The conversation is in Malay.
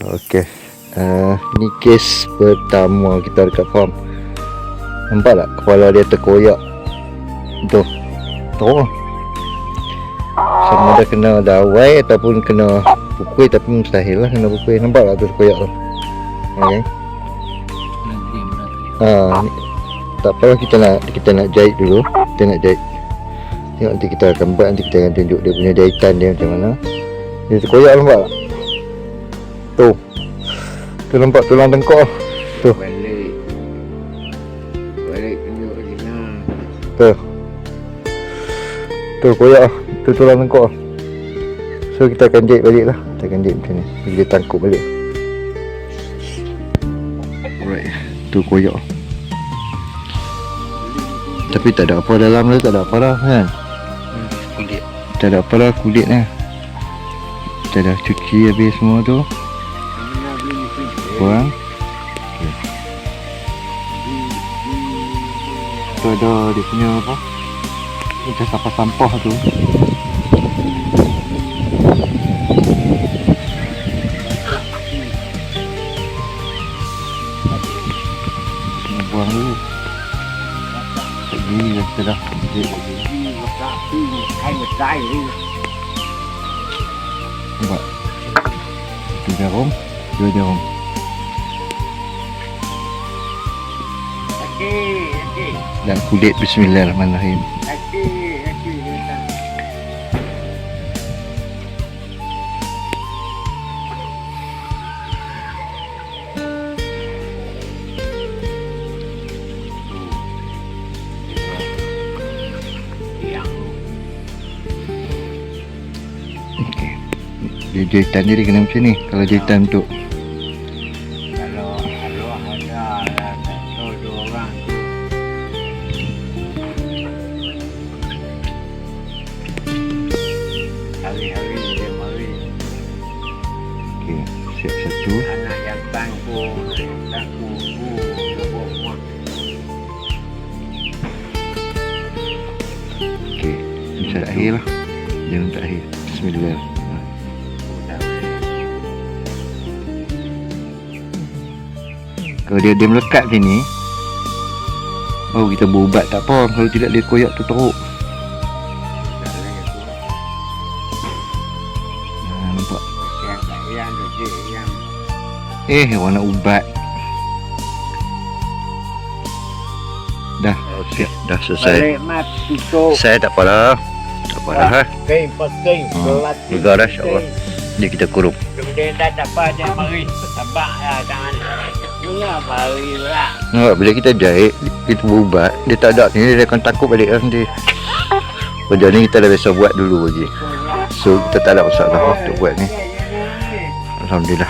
Okey. Ni kes pertama kita dekat farm. Nampak tak kepala dia terkoyak? Tu. Tu. Sama ada kena dawai ataupun kena pukul, tapi mustahil lah kena pukul. Nampak tak tu terkoyak tu? Okey. Ni, tak apalah, kita nak jahit dulu. Kita nak jahit. Tengok nanti kita akan buat, nanti kita akan tunjuk dia punya jahitan dia macam mana. Dia terkoyak, nampak tak? Tu nampak tulang tengkok tu. Balik tunjuk sini. Tu koyak, tu tulang tengkok. So kita akan jahit balik lah. Kita akan jahit macam ni, bagi dia tangkup balik. Alright, tu koyak. Tapi tak ada apa dalam dia, tak ada apa dah kan. Kulit. Tak ada apa dah kulit ni. Kita dah cuci habis semua tu. Buang. Tu ada dia punya apa? Macam sampah-sampah tu. Kena buang dulu. Tak gini dah kita dah. Nampak? Itu jarum. Dua jarum. Dan kulit. Bismillahirrahmanirrahim. Okey. Dia jahitan dia kena macam ni. Kalau jahitan untuk hari-hari dia mari. okey, siap satu. Anak yang tangguh lebok. Okey, ini akhir lah. Jangan tak akhir. Bismillah. Kalau dia melekat sini, baru kita berubat, tak apa. Kalau tidak dia koyak tu teruk. Nampak? Orang nak ubat. Dah, siap, dah selesai. Balik mat tutup. Saya tak apalah. Tak apalah ha. Pakai pelat. Lega dah insya-Allah. Ni kita kurung. Kemudian dah dapat dia mari. Sabak lah tangan. Juga mari pula. Nampak, bila kita jahit, kita berubat, dia tak ada ni, dia akan takut balik lah nanti. Kerja ni kita dah biasa buat dulu lagi. So kita tak ada masalah untuk buat ni. Alhamdulillah.